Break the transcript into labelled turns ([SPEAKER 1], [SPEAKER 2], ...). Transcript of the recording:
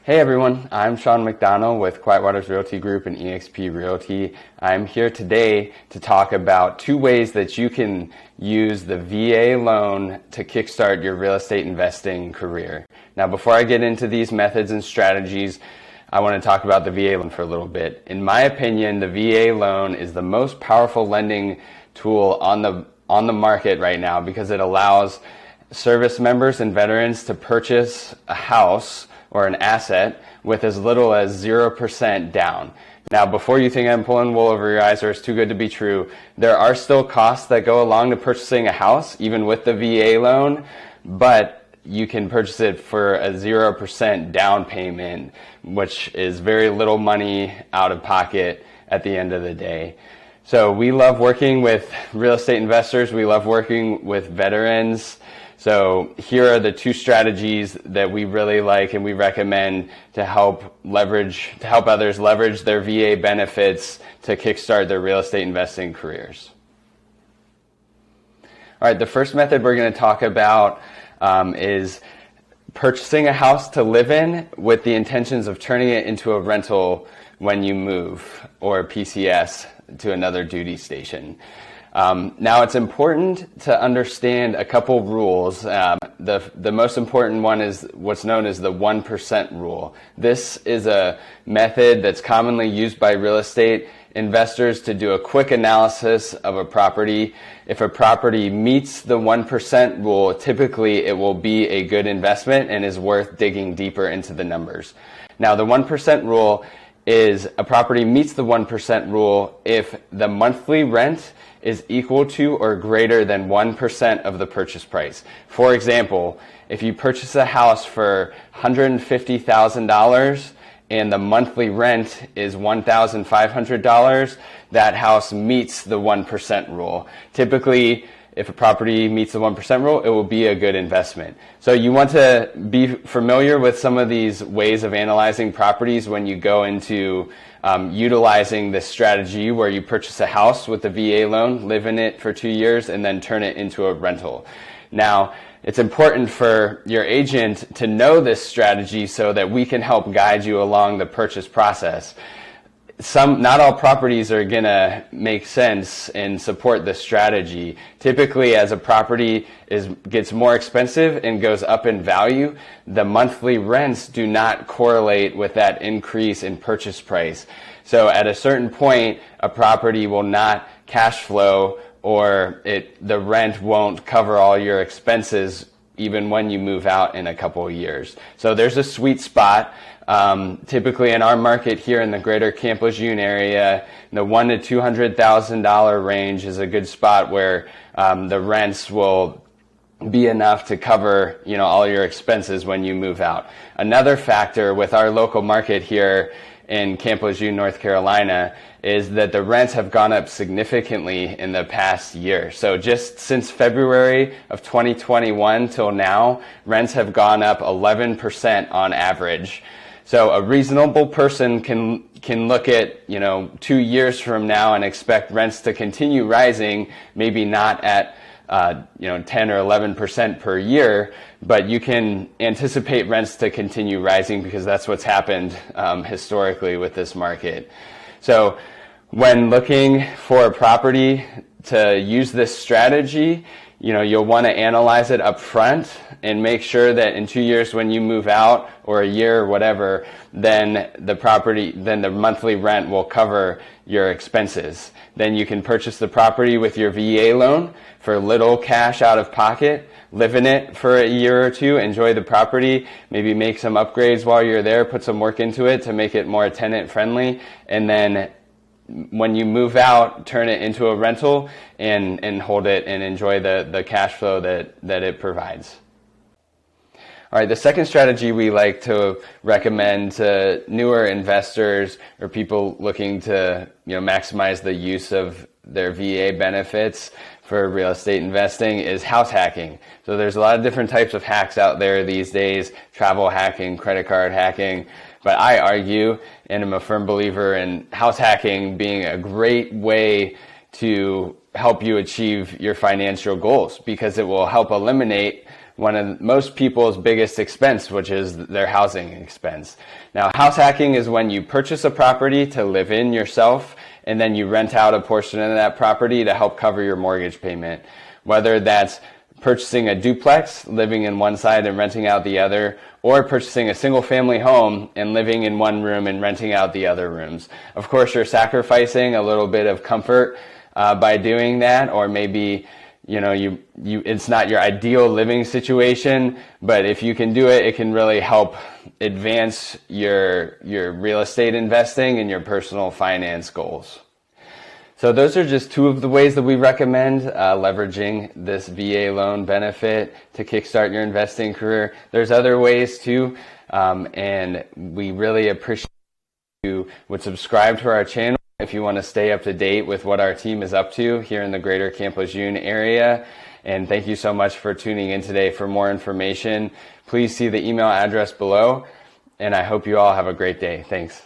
[SPEAKER 1] Hey everyone, I'm Sean McDonald with Quiet Waters Realty Group and eXp Realty. I'm here today to talk about two ways that you can use the VA loan to kickstart your real estate investing career. Now, before I get into these methods and strategies, I want to talk about the VA loan for a little bit. In my opinion, the VA loan is the most powerful lending tool on the market right now because it allows service members and veterans to purchase a house or an asset with as little as 0% down. Now, before you think I'm pulling wool over your eyes or it's too good to be true, there are still costs that go along to purchasing a house, even with the VA loan, but you can purchase it for a 0% down payment, which is very little money out of pocket at the end of the day. So we love working with real estate investors. We love working with veterans. So here are the two strategies that we really like and we recommend to help others leverage their VA benefits to kickstart their real estate investing careers. All right, the first method we're going to talk about is purchasing a house to live in with the intentions of turning it into a rental when you move, or PCS, to another duty station. Now, it's important to understand a couple rules. The most important one is what's known as the 1% rule. This is a method that's commonly used by real estate investors to do a quick analysis of a property. If a property meets the 1% rule, typically it will be a good investment and is worth digging deeper into the numbers. Now, the 1% rule is a property meets the 1% rule if the monthly rent is equal to or greater than 1% of the purchase price. For example, if you purchase a house for $150,000 and the monthly rent is $1,500, that house meets the 1% rule. Typically, if a property meets the 1% rule, it will be a good investment. So you want to be familiar with some of these ways of analyzing properties when you go into utilizing this strategy where you purchase a house with a VA loan, live in it for 2 years, and then turn it into a rental. Now, it's important for your agent to know this strategy so that we can help guide you along the purchase process. Not all properties are going to make sense and support this strategy. Typically, as a property gets more expensive and goes up in value, the monthly rents do not correlate with that increase in purchase price. So at a certain point, a property will not cash flow, or the rent won't cover all your expenses even when you move out in a couple of years. So there's a sweet spot. Typically in our market here in the greater Camp Lejeune area, the $100,000 to $200,000 range is a good spot where the rents will be enough to cover, all your expenses when you move out. Another factor with our local market here in Camp Lejeune, North Carolina, is that the rents have gone up significantly in the past year. So just since February of 2021 till now, rents have gone up 11% on average. So a reasonable person can look at 2 years from now and expect rents to continue rising, maybe not at 10 or 11% per year, but you can anticipate rents to continue rising because that's what's happened historically with this market. So when looking for a property to use this strategy, you'll want to analyze it up front and make sure that in 2 years when you move out, or a year or whatever, then the monthly rent will cover your expenses. Then you can purchase the property with your VA loan for little cash out of pocket, live in it for a year or two, enjoy the property, maybe make some upgrades while you're there, put some work into it to make it more tenant friendly, and then when you move out, turn it into a rental and hold it and enjoy the cash flow that it provides. All right, the second strategy we like to recommend to newer investors or people looking to maximize the use of their VA benefits for real estate investing is house hacking. So there's a lot of different types of hacks out there these days, travel hacking, credit card hacking. But I argue, and I'm a firm believer in house hacking being a great way to help you achieve your financial goals because it will help eliminate one of most people's biggest expense, which is their housing expense. Now, house hacking is when you purchase a property to live in yourself, and then you rent out a portion of that property to help cover your mortgage payment. Whether that's purchasing a duplex, living in one side and renting out the other, or purchasing a single family home and living in one room and renting out the other rooms. Of course, you're sacrificing a little bit of comfort by doing that, or maybe it's not your ideal living situation, but if you can do it, it can really help advance your real estate investing and your personal finance goals. So those are just two of the ways that we recommend leveraging this VA loan benefit to kickstart your investing career. There's other ways too, and we really appreciate you would subscribe to our channel if you want to stay up to date with what our team is up to here in the greater Camp Lejeune area. And thank you so much for tuning in today. For more information, please see the email address below, and I hope you all have a great day. Thanks.